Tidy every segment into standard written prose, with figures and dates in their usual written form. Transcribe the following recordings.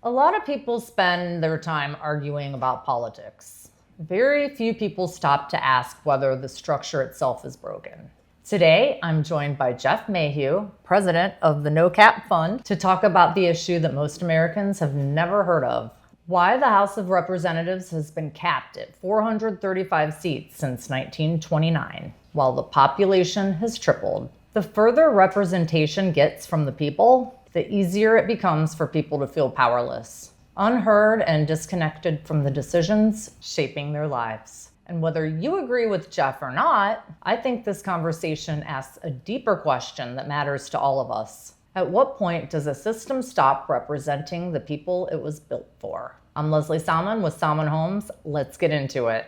A lot of people spend their time arguing about politics. Very few people stop to ask whether the structure itself is broken. Today, I'm joined by Jeff Mayhugh, president of the No Cap Fund, to talk about the issue that most Americans have never heard of: why the House of Representatives has been capped at 435 seats since 1929, while the population has tripled. The further representation gets from the people, the easier it becomes for people to feel powerless, unheard, and disconnected from the decisions shaping their lives. And whether you agree with Jeff or not, I think this conversation asks a deeper question that matters to all of us. At what point does a system stop representing the people it was built for? I'm Leslie Salmon with Salmon Homes. Let's get into it.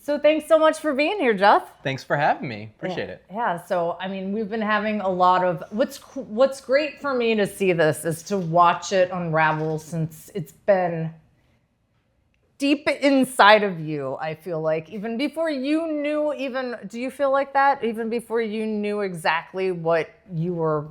So thanks so much for being here, Jeff. Thanks for having me. Appreciate it. Yeah, so we've been having a lot of, what's great for me to see this is to watch it unravel, since it's been deep inside of you, I feel like. Even before you knew, do you feel like that? Even before you knew exactly what you were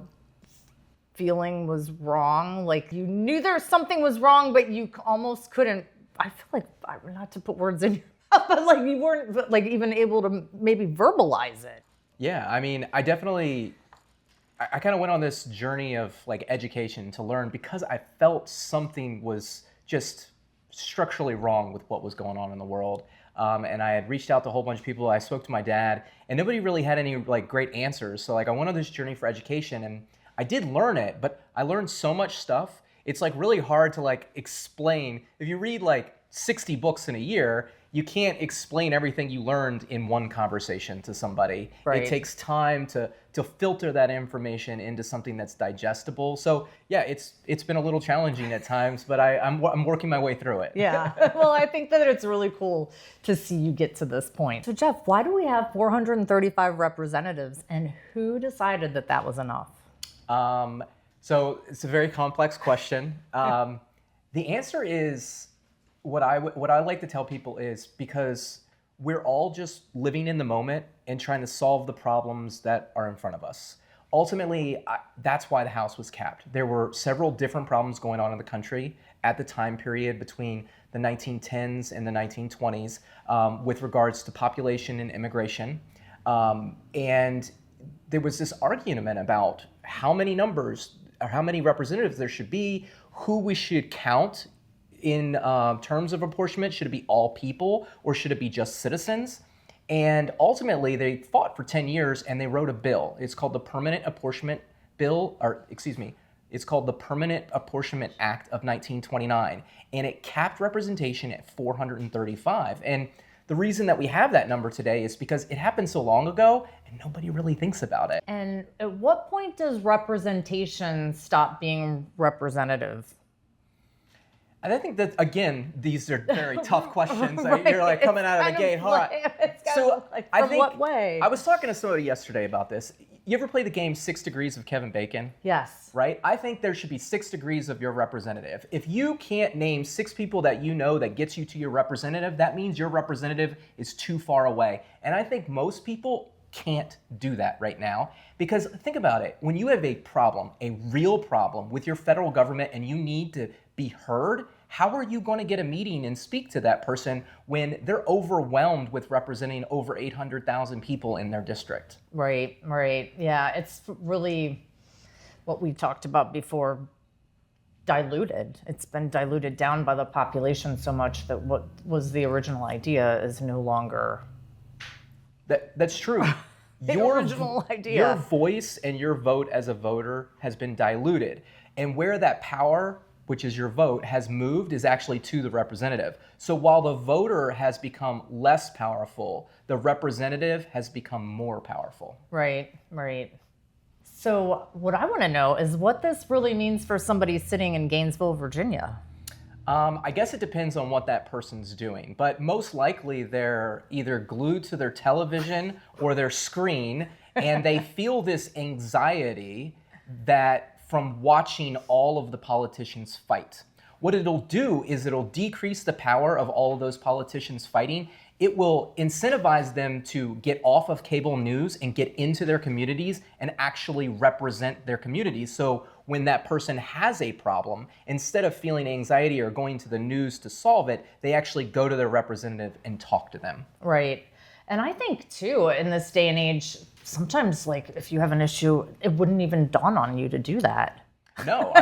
feeling was wrong? Like, you knew something was wrong, but you almost couldn't, I feel like, not to put words in your mouth, but like you weren't like even able to maybe verbalize it. Yeah, I mean, I kind of went on this journey of like education to learn, because I felt something was just structurally wrong with what was going on in the world. And I had reached out to a whole bunch of people. I spoke to my dad, and nobody really had any like great answers. So like I went on this journey for education, and I did learn it, but I learned so much stuff. It's like really hard to like explain. If you read like 60 books in a year, you can't explain everything you learned in one conversation to somebody. Right. It takes time to filter that information into something that's digestible. So yeah, it's been a little challenging at times, but I'm working my way through it. Yeah, well, I think that it's really cool to see you get to this point. So Jeff, why do we have 435 representatives, and who decided that that was enough? So it's a very complex question. The answer is, what I like to tell people is, because we're all just living in the moment and trying to solve the problems that are in front of us. Ultimately, that's why the House was capped. There were several different problems going on in the country at the time period between the 1910s and the 1920s with regards to population and immigration. And there was this argument about how many numbers or how many representatives there should be, who we should count in terms of apportionment. Should it be all people, or should it be just citizens? And ultimately, they fought for 10 years, and they wrote a bill. It's called the Permanent Apportionment Bill, or excuse me, it's called the Permanent Apportionment Act of 1929, and it capped representation at 435. And the reason that we have that number today is because it happened so long ago, and nobody really thinks about it. And at what point does representation stop being representative? And I think that, again, these are very tough questions. Right. You're like coming out of the gate hot. So, from what way? I was talking to somebody yesterday about this. You ever play the game 6 Degrees of Kevin Bacon? Yes. Right? I think there should be 6 degrees of your representative. If you can't name 6 people that you know that gets you to your representative, that means your representative is too far away. And I think most people can't do that right now, because think about it. When you have a problem, a real problem with your federal government, and you need to be heard, how are you going to get a meeting and speak to that person when they're overwhelmed with representing over 800,000 people in their district? Right. Yeah, it's really what we talked about before, diluted. It's been diluted down by the population so much that what was the original idea is no longer. That's true. Original idea. Your voice and your vote as a voter has been diluted. And where that power, which is your vote, has moved is actually to the representative. So while the voter has become less powerful, the representative has become more powerful. Right. So what I want to know is what this really means for somebody sitting in Gainesville, Virginia. I guess it depends on what that person's doing, but most likely they're either glued to their television or their screen, and they feel this anxiety that from watching all of the politicians fight. What it'll do is it'll decrease the power of all of those politicians fighting. It will incentivize them to get off of cable news and get into their communities and actually represent their communities. So when that person has a problem, instead of feeling anxiety or going to the news to solve it, they actually go to their representative and talk to them. Right. And I think too, in this day and age, sometimes like if you have an issue, it wouldn't even dawn on you to do that. No,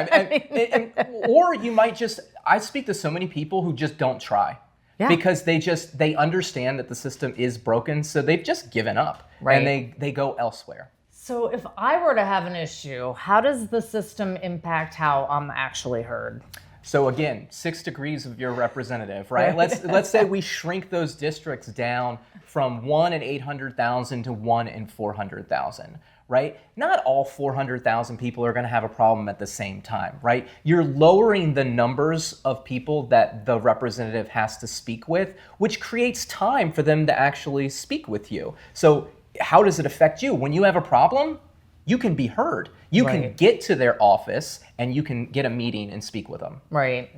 or you might just, I speak to so many people who just don't try. Yeah. Because they understand that the system is broken, so they've just given up. Right. And they go elsewhere. So if I were to have an issue, how does the system impact how I'm actually heard? So again, 6 degrees of your representative, right? Let's say we shrink those districts down from 1 in 800,000 to 1 in 400,000, right? Not all 400,000 people are going to have a problem at the same time, right? You're lowering the numbers of people that the representative has to speak with, which creates time for them to actually speak with you. So how does it affect you? When you have a problem, you can be heard. You can get to their office and you can get a meeting and speak with them. Right.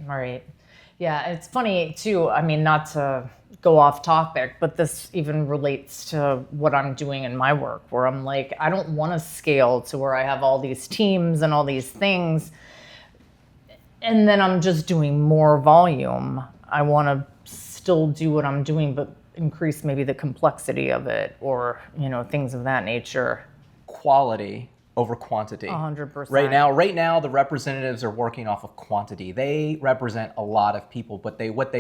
Yeah, it's funny too. I mean, not to go off topic, but this even relates to what I'm doing in my work, where I'm like, I don't want to scale to where I have all these teams and all these things, and then I'm just doing more volume. I want to still do what I'm doing, but increase maybe the complexity of it, or things of that nature. Quality over quantity. 100%. Right now, the representatives are working off of quantity. They represent a lot of people, but what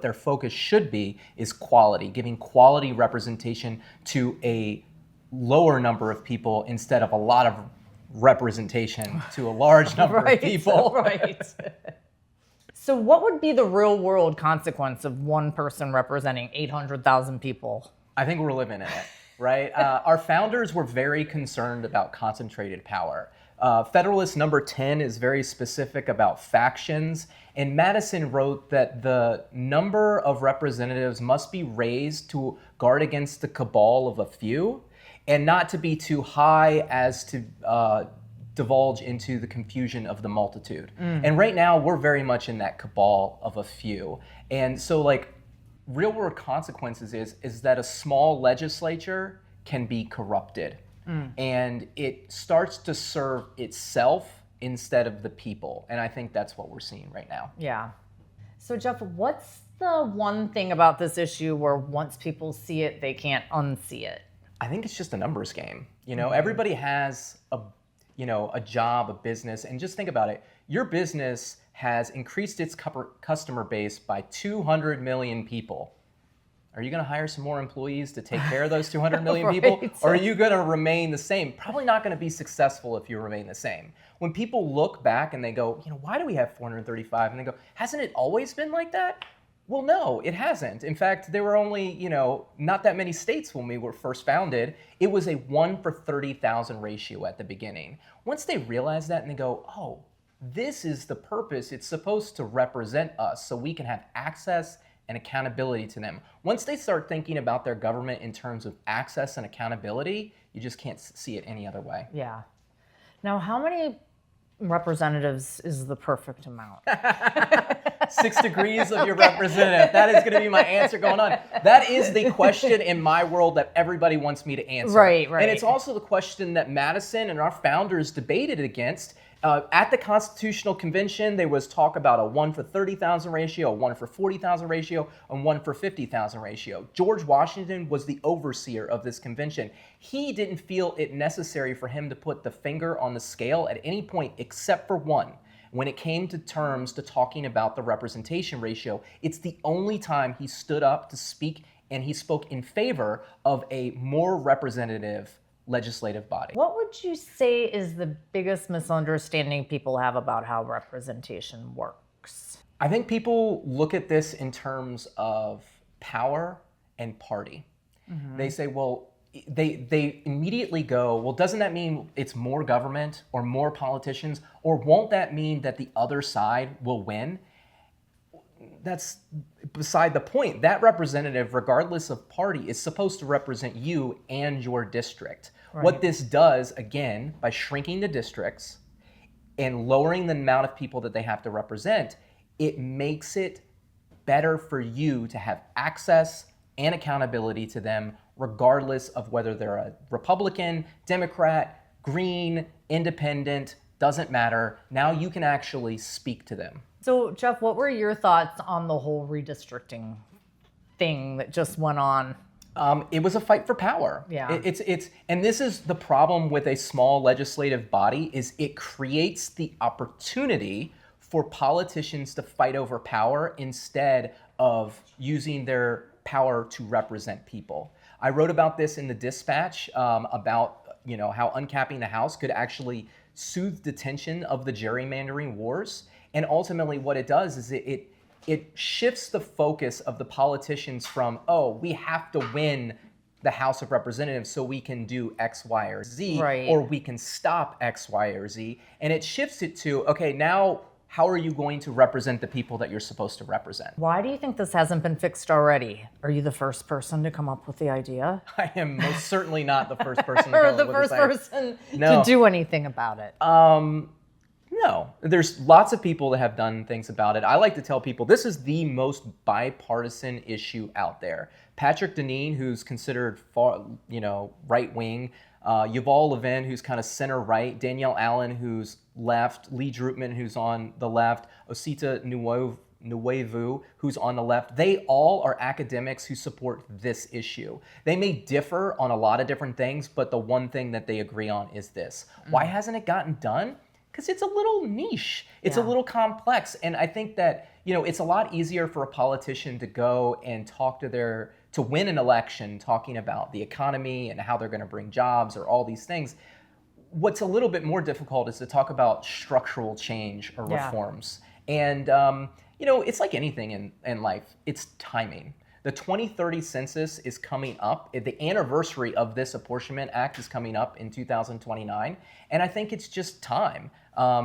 their focus should be is quality, giving quality representation to a lower number of people instead of a lot of representation to a large number of people. Right. So what would be the real world consequence of one person representing 800,000 people? I think we're living in it. Right? Our founders were very concerned about concentrated power. Federalist number 10 is very specific about factions, and Madison wrote that the number of representatives must be raised to guard against the cabal of a few, and not to be too high as to divulge into the confusion of the multitude. And right now, we're very much in that cabal of a few. And so real world consequences is that a small legislature can be corrupted and it starts to serve itself instead of the people. And I think that's what we're seeing right now. Yeah. So Jeff, what's the one thing about this issue where once people see it, they can't unsee it? I think it's just a numbers game. Everybody has a job, a business, and just think about it. Your business has increased its customer base by 200 million people. Are you going to hire some more employees to take care of those 200 million people? Or are you going to remain the same? Probably not going to be successful if you remain the same. When people look back and they go, why do we have 435? And they go, hasn't it always been like that? Well, no, it hasn't. In fact, there were only, not that many states when we were first founded. It was a 1 for 30,000 ratio at the beginning. Once they realize that and they go, oh, this is the purpose. It's supposed to represent us so we can have access and accountability to them. Once they start thinking about their government in terms of access and accountability, you just can't see it any other way. Yeah. Now, how many representatives is the perfect amount? 6 degrees of your representative. That is going to be my answer going on. That is the question in my world that everybody wants me to answer. Right. And it's also the question that Madison and our founders debated against. At the Constitutional Convention, there was talk about a 1 for 30,000 ratio, a 1 for 40,000 ratio, and 1 for 50,000 ratio. George Washington was the overseer of this convention. He didn't feel it necessary for him to put the finger on the scale at any point except for one. When it came to terms to talking about the representation ratio, it's the only time he stood up to speak, and he spoke in favor of a more representative legislative body. What would you say is the biggest misunderstanding people have about how representation works? I think people look at this in terms of power and party. They say, well, they immediately go, well, doesn't that mean it's more government or more politicians? Or won't that mean that the other side will win? That's beside the point. That representative, regardless of party, is supposed to represent you and your district. Right. What this does, again, by shrinking the districts and lowering the amount of people that they have to represent, it makes it better for you to have access and accountability to them, regardless of whether they're a Republican, Democrat, Green, Independent, doesn't matter. Now you can actually speak to them. So, Jeff, what were your thoughts on the whole redistricting thing that just went on? It was a fight for power. Yeah. And this is the problem with a small legislative body, is it creates the opportunity for politicians to fight over power instead of using their power to represent people. I wrote about this in the Dispatch, about how uncapping the House could actually soothe the tension of the gerrymandering wars. And ultimately what it does is it shifts the focus of the politicians from, oh, we have to win the House of Representatives so we can do X, Y, or Z, Right. or we can stop X, Y, or Z. And it shifts it to, okay, now how are you going to represent the people that you're supposed to represent? Why do you think this hasn't been fixed already? Are you the first person to come up with the idea? I am most certainly not the first person to Or come the up with first this idea. person No. to do anything about it? No, there's lots of people that have done things about it. I like to tell people this is the most bipartisan issue out there. Patrick Deneen, who's considered far, right wing, Yuval Levin, who's kind of center right, Danielle Allen, who's left, Lee Drutman, who's on the left, Osita Nuevu, who's on the left. They all are academics who support this issue. They may differ on a lot of different things, but the one thing that they agree on is this. Why hasn't it gotten done? Because it's a little niche. It's a little complex. And I think that, it's a lot easier for a politician to go and talk to win an election, talking about the economy and how they're going to bring jobs or all these things. What's a little bit more difficult is to talk about structural change or reforms. And, it's like anything in life, it's timing. The 2030 census is coming up. The anniversary of this Apportionment Act is coming up in 2029. And I think it's just time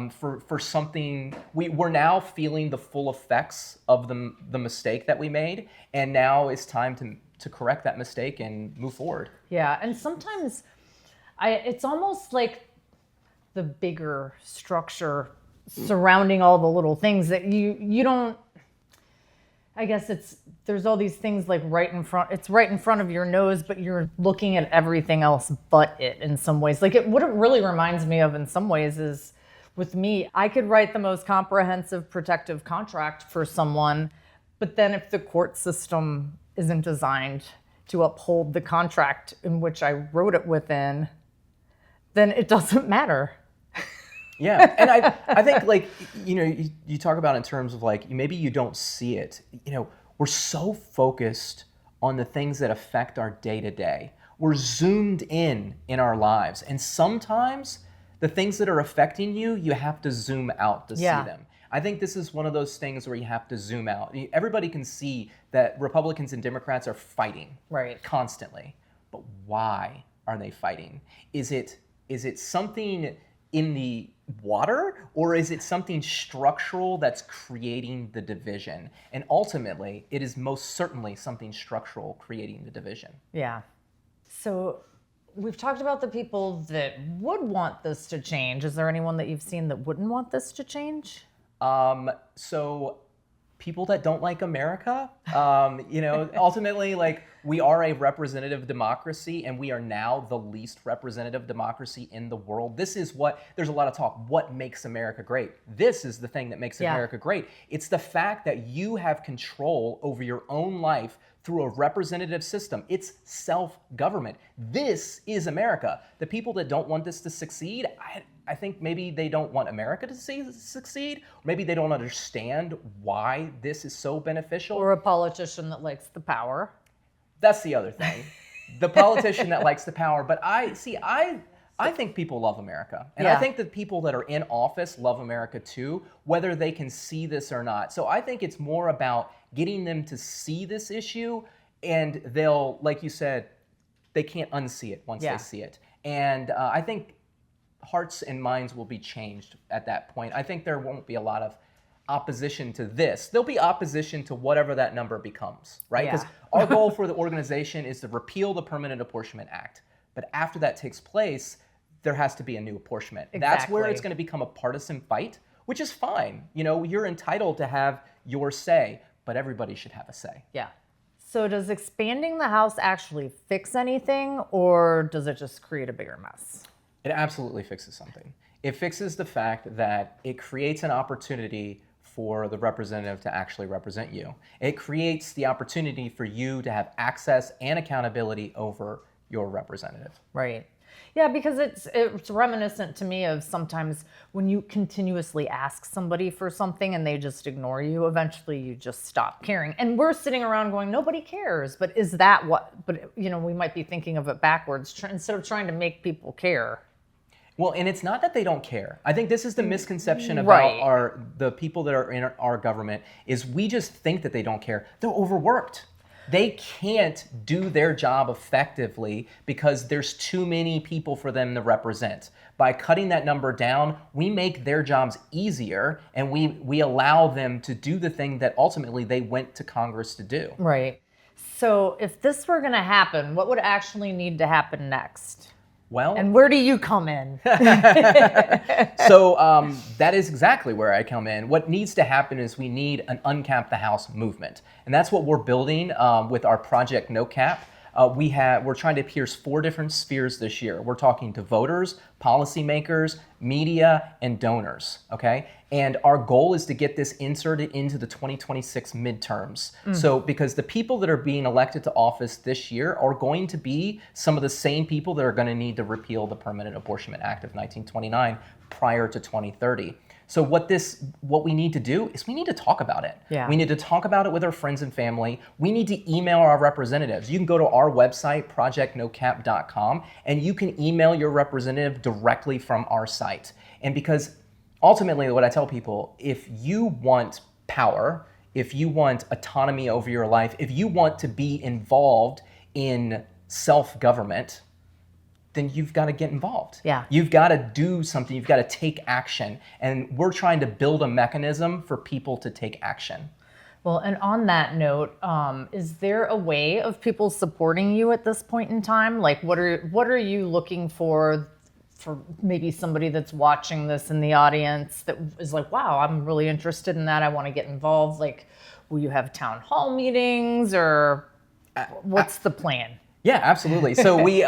for something. We're now feeling the full effects of the mistake that we made. And now it's time to correct that mistake and move forward. Yeah, and sometimes it's almost like the bigger structure surrounding all the little things that you don't. I guess there's all these things like it's right in front of your nose, but you're looking at everything else but it in some ways. Like what it really reminds me of in some ways is, with me, I could write the most comprehensive protective contract for someone, but then if the court system isn't designed to uphold the contract in which I wrote it within, then it doesn't matter. Yeah, and I think you talk about in terms of maybe you don't see it. We're so focused on the things that affect our day to day. We're zoomed in our lives, and sometimes the things that are affecting you have to zoom out to see them. I think this is one of those things where you have to zoom out. Everybody can see that Republicans and Democrats are fighting constantly, but why are they fighting? Is it something in the water, or is it something structural that's creating the division? And ultimately, it is most certainly something structural creating the division. Yeah. So we've talked about the people that would want this to change. Is there anyone that you've seen that wouldn't want this to change? So people that don't like America, ultimately, we are a representative democracy, and we are now the least representative democracy in the world. There's a lot of talk, what makes America great? This is the thing that makes America great. It's the fact that you have control over your own life through a representative system. It's self-government. This is America. The people that don't want this to succeed, I think maybe they don't want America to succeed. Maybe they don't understand why this is so beneficial. Or a politician that likes the power. That's the other thing. The politician that likes the power. But I think people love America. And I think the people that are in office love America too, whether they can see this or not. So I think it's more about getting them to see this issue, and they'll, like you said, they can't unsee it once they see it. And I think hearts and minds will be changed at that point. I think there won't be a lot of opposition to this. There'll be opposition to whatever that number becomes, right? Because our goal for the organization is to repeal the Permanent Apportionment Act. But after that takes place, there has to be a new apportionment. That's where it's going to become a partisan fight, which is fine. You know, you're entitled to have your say, but everybody should have a say. Yeah. So does expanding the House actually fix anything, or does it just create a bigger mess? It absolutely fixes something. It fixes the fact that it creates an opportunity for the representative to actually represent you. It creates the opportunity for you to have access and accountability over your representative. Right. Yeah, because it's reminiscent to me of sometimes when you continuously ask somebody for something and they just ignore you, eventually you just stop caring. And we're sitting around going, nobody cares. But is that what, but you know, we might be thinking of it backwards instead of trying to make people care. Well, and it's not that they don't care. I think this is the misconception about the people that are in our government is we just think that they don't care. They're overworked. They can't do their job effectively because there's too many people for them to represent. By cutting that number down, we make their jobs easier and we allow them to do the thing that ultimately they went to Congress to do. Right. So if this were going to happen, what would actually need to happen next? Well, and where do you come in? So that is exactly where I come in. What needs to happen is we need an Uncap the House movement. And that's what we're building with our Project No Cap. We're trying to pierce 4 different spheres this year. We're talking to voters, policymakers, media, and donors, okay? And our goal is to get this inserted into the 2026 midterms. So because the people that are being elected to office this year are going to be some of the same people that are going to need to repeal the Permanent Abortion Act of 1929 prior to 2030. So what we need to do is we need to talk about it. Yeah. We need to talk about it with our friends and family. We need to email our representatives. You can go to our website, projectnocap.com, and you can email your representative directly from our site. And because ultimately what I tell people, if you want power, if you want autonomy over your life, if you want to be involved in self-government, then you've got to get involved. Yeah. You've got to do something. You've got to take action. And we're trying to build a mechanism for people to take action. Well, and on that note, is there a way of people supporting you at this point in time? Like, what are you looking for maybe somebody that's watching this in the audience that is like, wow, I'm really interested in that. I want to get involved. Like, will you have town hall meetings or what's the plan? Yeah, absolutely. So we...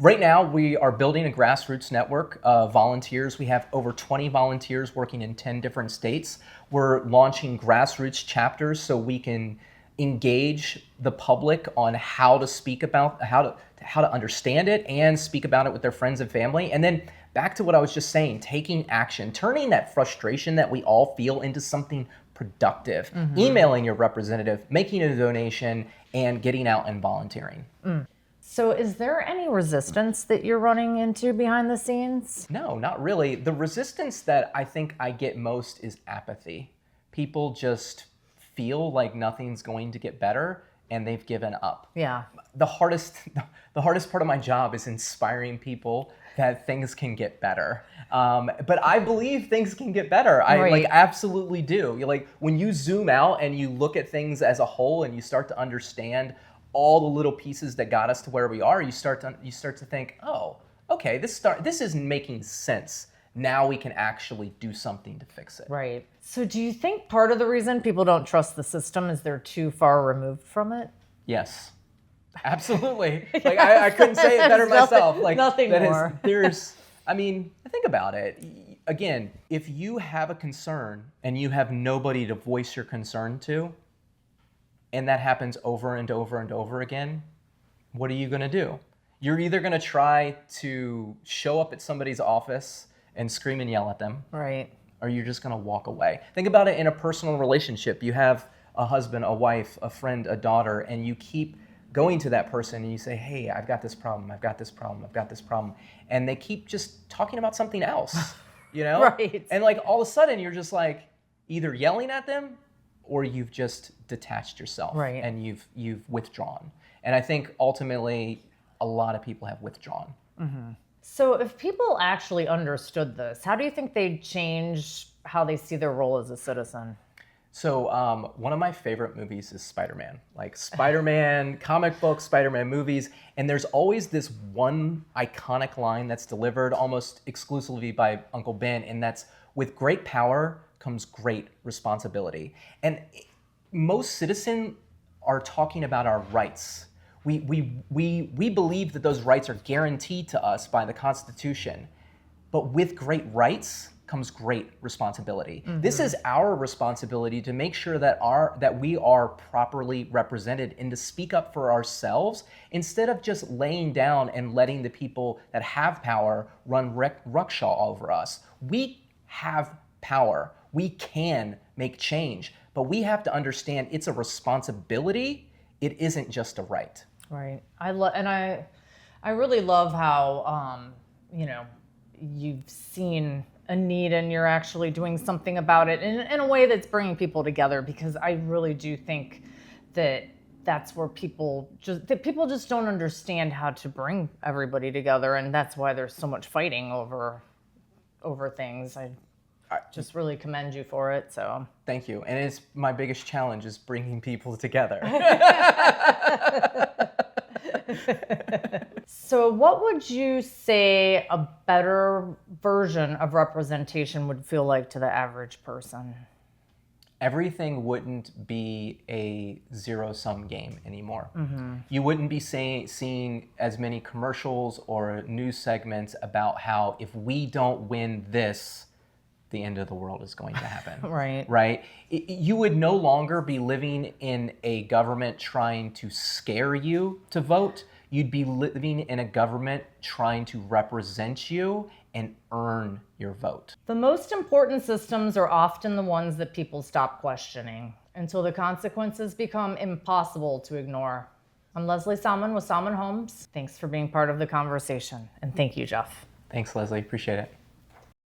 Right now, we are building a grassroots network of volunteers. We have over 20 volunteers working in 10 different states. We're launching grassroots chapters so we can engage the public on how to speak about, how to understand it and speak about it with their friends and family. And then back to what I was just saying, taking action, turning that frustration that we all feel into something productive, emailing your representative, making a donation, and getting out and volunteering. So is there any resistance that you're running into behind the scenes? No, not really. The resistance that I think I get most is apathy. People just feel like nothing's going to get better and they've given up. Yeah. The hardest part of my job is inspiring people that things can get better. But I believe things can get better. I absolutely do. Like when you zoom out and you look at things as a whole and you start to understand all the little pieces that got us to where we are, you start to think, oh, okay, this is making sense. Now we can actually do something to fix it. Right. So do you think part of the reason people don't trust the system is they're too far removed from it? Yes, absolutely. Like I couldn't say it better myself. Like nothing more. I mean, think about it. Again, if you have a concern and you have nobody to voice your concern to, and that happens over and over and over again, what are you going to do? You're either going to try to show up at somebody's office and scream and yell at them, right? Or you're just going to walk away. Think about it in a personal relationship. You have a husband, a wife, a friend, a daughter, and you keep going to that person and you say, hey, I've got this problem, I've got this problem, I've got this problem. And they keep just talking about something else, you know? Right. And like all of a sudden you're just like either yelling at them or you've just detached yourself, right, and you've withdrawn. And I think ultimately a lot of people have withdrawn. So if people actually understood this, how do you think they'd change how they see their role as a citizen? So one of my favorite movies is Spider-Man. Like Spider-Man, comic books, Spider-Man movies, and there's always this one iconic line that's delivered almost exclusively by Uncle Ben, and that's, with great power comes great responsibility. And most citizens are talking about our rights. We believe that those rights are guaranteed to us by the Constitution. But with great rights comes great responsibility. This is our responsibility to make sure that we are properly represented and to speak up for ourselves instead of just laying down and letting the people that have power run rucksaw over us. We have power. We can make change, but we have to understand it's a responsibility. It isn't just a right. Right. I really love how you've seen a need and you're actually doing something about it in a way that's bringing people together, because I really do think that that's where people just don't understand how to bring everybody together, and that's why there's so much fighting over things. I just really commend you for it. So thank you. And it's my biggest challenge is bringing people together. So what would you say a better version of representation would feel like to the average person? Everything wouldn't be a zero-sum game anymore. You wouldn't be seeing as many commercials or news segments about how if we don't win this, the end of the world is going to happen. Right? You would no longer be living in a government trying to scare you to vote. You'd be living in a government trying to represent you and earn your vote. The most important systems are often the ones that people stop questioning until the consequences become impossible to ignore. I'm Leslie Salmon with Salmon Homes. Thanks for being part of the conversation. And thank you, Jeff. Thanks, Leslie. Appreciate it.